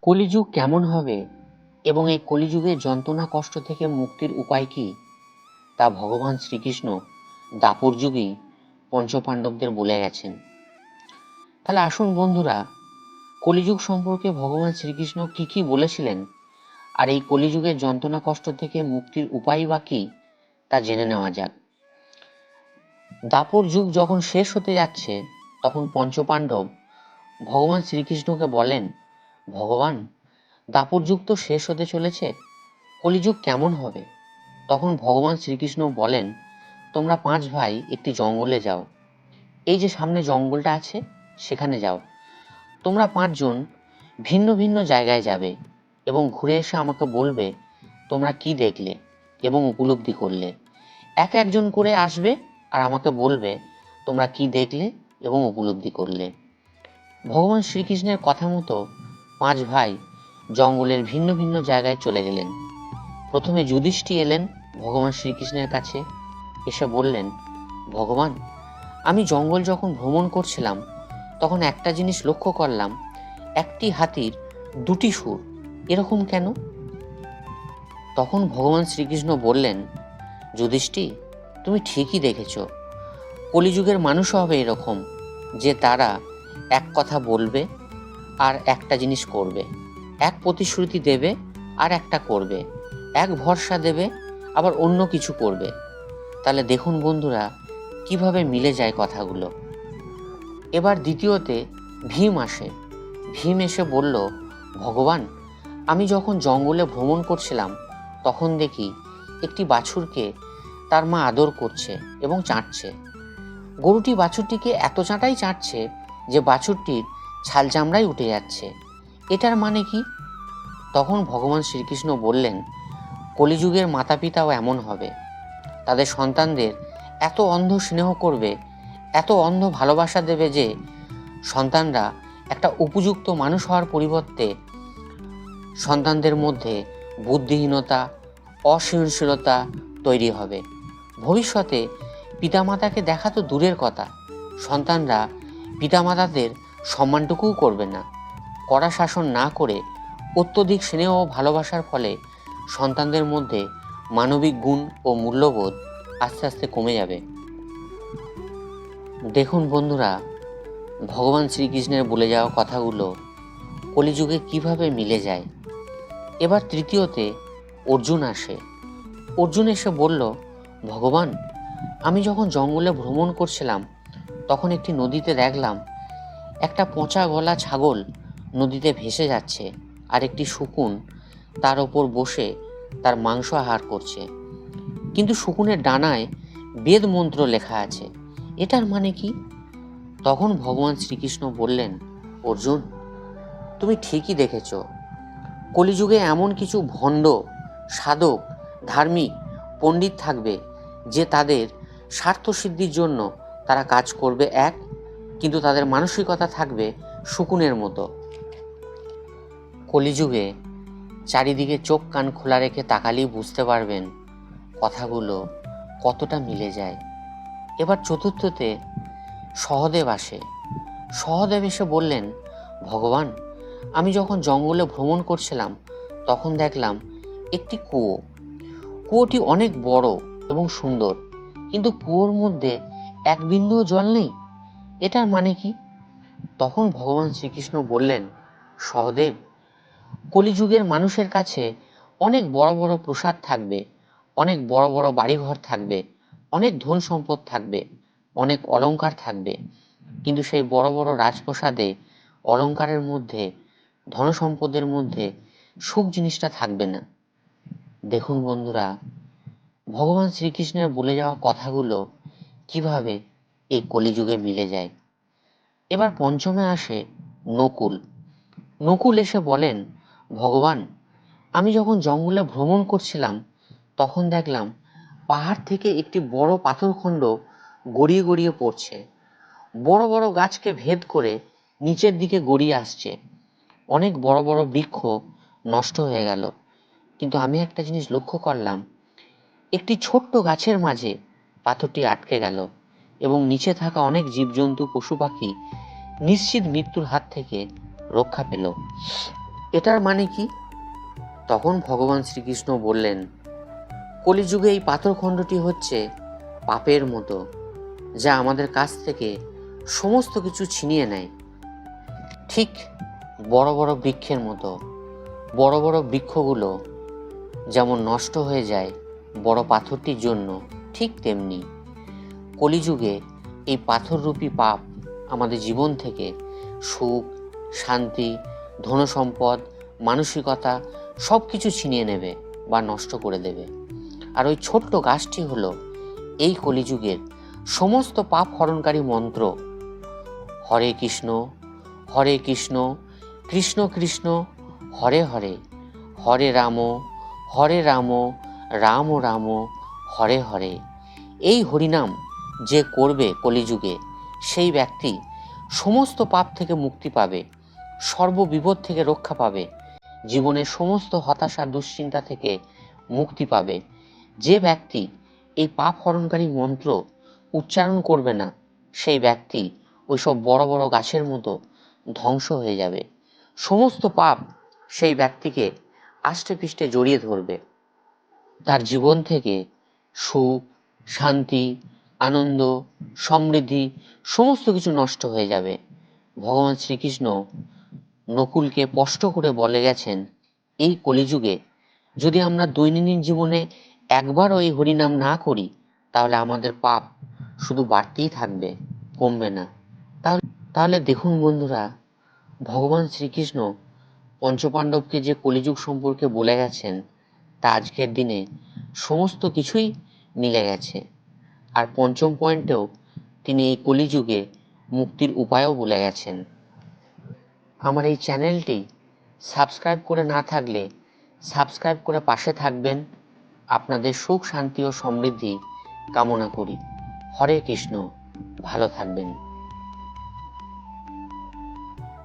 কলিযুগ কেমন হবে এবং এই কলিযুগের যন্ত্রণা কষ্ট থেকে মুক্তির উপায় কি তা ভগবান শ্রীকৃষ্ণ দাপর যুগেই পঞ্চপাণ্ডবদের বলে গেছেন। তাহলে আসুন বন্ধুরা, কলিযুগ সম্পর্কে ভগবান শ্রীকৃষ্ণ কি কি বলেছিলেন আর এই কলিযুগের যন্ত্রণা কষ্ট থেকে মুক্তির উপায় বা কি তা জেনে নেওয়া যাক। দাপর যুগ যখন শেষ হতে যাচ্ছে তখন পঞ্চপাণ্ডব ভগবান শ্রীকৃষ্ণকে বলেন, ভগবান, দাপর যুগ তো শেষ হতে চলেছে, কলিযুগ কেমন হবে? তখন ভগবান শ্রীকৃষ্ণ বলেন, তোমরা 5 ভাই একটি জঙ্গলে যাও, এই যে সামনে জঙ্গলটা আছে সেখানে যাও। তোমরা 5 জন ভিন্ন ভিন্ন জায়গায় যাবে এবং ঘুরে এসে আমাকে বলবে তোমরা কি দেখলে এবং উপলব্ধি করলে। এক একজন করে আসবে আর আমাকে বলবে তোমরা কি দেখলে এবং উপলব্ধি করলে। ভগবান শ্রীকৃষ্ণের কথা মতো 5 ভাই জঙ্গলের ভিন্ন ভিন্ন জায়গায় চলে গেলেন। প্রথমে যুধিষ্ঠির এলেন ভগবান শ্রীকৃষ্ণের কাছে, এসে বললেন, ভগবান, আমি জঙ্গল যখন ভ্রমণ করছিলাম তখন একটা জিনিস লক্ষ্য করলাম, একটি হাতির 2টি সুর, এরকম কেন? তখন ভগবান শ্রীকৃষ্ণ বললেন, যুধিষ্ঠির, তুমি ঠিকই দেখেছ, কলিযুগের মানুষও হবে এরকম, যে তারা এক কথা বলবে আর একটা জিনিস করবে, এক প্রতিশ্রুতি দেবে আর একটা করবে, এক ভরসা দেবে আবার অন্য কিছু করবে। তাহলে দেখুন বন্ধুরা কিভাবে মিলে যায় কথাগুলো। এবার দ্বিতীয়তে ভীম আসে। ভীম এসে বলল, ভগবান, আমি যখন জঙ্গলে ভ্রমণ করছিলাম তখন দেখি একটি বাছুরকে তার মা আদর করছে এবং চাটছে। গরুটি বাছুরটিকে এত চাঁটাই চাটছে যে বাছুরটির ছাল চামড়াই উঠে যাচ্ছে। এটার মানে কি? তখন ভগবান শ্রীকৃষ্ণ বললেন, কলিযুগের মাতা পিতাও এমন হবে, তাদের সন্তানদের এত অন্ধ স্নেহ করবে, এত অন্ধ ভালোবাসা দেবে যে সন্তানরা একটা উপযুক্ত মানুষ হওয়ার পরিবর্তে সন্তানদের মধ্যে বুদ্ধিহীনতা, অসহনশীলতা তৈরি হবে। ভবিষ্যতে পিতামাতাকে দেখা তো দূরের কথা, সন্তানরা পিতামাতাদের সম্মানটুকুও করবে না। কড়া শাসন না করে অত্যধিক স্নেহ ও ভালোবাসার ফলে সন্তানদের মধ্যে মানবিক গুণ ও মূল্যবোধ আস্তে আস্তে কমে যাবে। দেখুন বন্ধুরা, ভগবান শ্রীকৃষ্ণের বলে যাওয়া কথাগুলো কলিযুগে কিভাবে মিলে যায়। এবার তৃতীয়তে অর্জুন আসে। অর্জুন এসে বলল, ভগবান, আমি যখন জঙ্গলে ভ্রমণ করছিলাম তখন একটি নদীতে দেখলাম একটা পচা গলা ছাগল নদীতে ভেসে যাচ্ছে আর একটি শকুন তার ওপর বসে তার মাংস আহার করছে, কিন্তু শকুনের ডানায় বেদ মন্ত্র লেখা আছে, এটার মানে কি? তখন ভগবান শ্রীকৃষ্ণ বললেন, অর্জুন, তুমি ঠিকই দেখেছ, কলিযুগে এমন কিছু ভণ্ড সাধক ধার্মিক পণ্ডিত থাকবে যে তাদের স্বার্থসিদ্ধির জন্য তারা কাজ করবে এক, কিন্তু তাদের মানসিকতা থাকবে শকুনের মতো। কলিযুগে চারিদিকে চোখ কান খোলা রেখে তাকালেই বুঝতে পারবেন কথাগুলো কতটা মিলে যায়। এবার চতুর্থতে সহদেব আসে। সহদেব এসে বললেন, ভগবান, আমি যখন জঙ্গলে ভ্রমণ করছিলাম তখন দেখলাম একটি কুয়ো। কুয়োটি অনেক বড় এবং সুন্দর, কিন্তু কুয়োর মধ্যে এক বিন্দুও জল নেই, এটার মানে কি? তখন ভগবান শ্রীকৃষ্ণ বললেন, সহদেব, কলিযুগের মানুষের কাছে অনেক বড় বড় প্রসাদ থাকবে, অনেক বড় বড় বাড়িঘর থাকবে, অনেক ধন সম্পদ থাকবে, অনেক অলংকার থাকবে, কিন্তু সেই বড় বড় রাজপ্রাসাদে অলংকারের মধ্যে ধনসম্পদের মধ্যে সুখ জিনিসটা থাকবে না। দেখুন বন্ধুরা, ভগবান শ্রীকৃষ্ণের বলে যাওয়া কথাগুলো কিভাবে এই কলিযুগে মিলে যায়। এবার পঞ্চমে আসে নকুল। নকুল এসে বলেন, ভগবান, আমি যখন জঙ্গলে ভ্রমণ করছিলাম তখন দেখলাম পাহাড় থেকে একটি বড় পাথরখণ্ড গড়িয়ে গড়িয়ে পড়ছে, বড় বড় গাছকে ভেদ করে নিচের দিকে গড়িয়ে আসছে। অনেক বড় বড় বৃক্ষ নষ্ট হয়ে গেল, কিন্তু আমি একটা জিনিস লক্ষ্য করলাম, একটি ছোট্ট গাছের মাঝে পাথরটি আটকে গেল এবং নিচে থাকা অনেক জীবজন্তু পশু পাখি নিশ্চিত মৃত্যুর হাত থেকে রক্ষা পেল। এটার মানে কি? তখন ভগবান শ্রীকৃষ্ণ বললেন, কলিযুগে এই পাথরখণ্ডটি হচ্ছে পাপের মতো, যা আমাদের কাছ থেকে সমস্ত কিছু ছিনিয়ে নেয়। ঠিক বড় বড় বৃক্ষের মতো। বড় বড় বৃক্ষগুলো যেমন নষ্ট হয়ে যায় বড় পাথরটির জন্য, ঠিক তেমনি কলিযুগে এই পাথররূপী পাপ আমাদের জীবন থেকে সুখ, শান্তি, ধনসম্পদ, মানসিকতা সব কিছু ছিনিয়ে নেবে বা নষ্ট করে দেবে। আর ওই ছোট্ট গাছটি হলো এই কলিযুগের সমস্ত পাপ হরণকারী মন্ত্র, হরে কৃষ্ণ হরে কৃষ্ণ কৃষ্ণ কৃষ্ণ হরে হরে, হরে রাম রাম রাম হরে হরে। এই হরিনাম যে করবে কলিযুগে, সেই ব্যক্তি সমস্ত পাপ থেকে মুক্তি পাবে, সর্ববিপদ থেকে রক্ষা পাবে, জীবনের সমস্ত হতাশা দুশ্চিন্তা থেকে মুক্তি পাবে। যে ব্যক্তি এই পাপ হরণকারী মন্ত্র উচ্চারণ করবে না, সেই ব্যক্তি ওইসব বড় বড় গাছের মতো ধ্বংস হয়ে যাবে। সমস্ত পাপ সেই ব্যক্তিকে আষ্টে পৃষ্ঠে জড়িয়ে ধরবে। তার জীবন থেকে সুখ, শান্তি, আনন্দ, সমৃদ্ধি সমস্ত কিছু নষ্ট হয়ে যাবে। ভগবান শ্রীকৃষ্ণ নকুলকে স্পষ্ট করে বলে গেছেন, এই কলিযুগে যদি আমরা দৈনন্দিন জীবনে একবারও এই হরিনাম না করি, তাহলে আমাদের পাপ শুধু বাড়তেই থাকবে, কমবে না। তাহলে দেখুন বন্ধুরা, ভগবান শ্রীকৃষ্ণ পঞ্চপাণ্ডবকে যে কলিযুগ সম্পর্কে বলে গেছেন, তা আজকের দিনে সমস্ত কিছুই মিলে গেছে। আর পঞ্চম পয়েন্টেও তিনি এই কলিযুগে মুক্তির উপায়ও বলে গেছেন। আমার এই চ্যানেলটি সাবস্ক্রাইব করে না থাকলে সাবস্ক্রাইব করে পাশে থাকবেন। আপনাদের সুখ, শান্তি ও সমৃদ্ধি কামনা করি। হরে কৃষ্ণ। ভালো থাকবেন।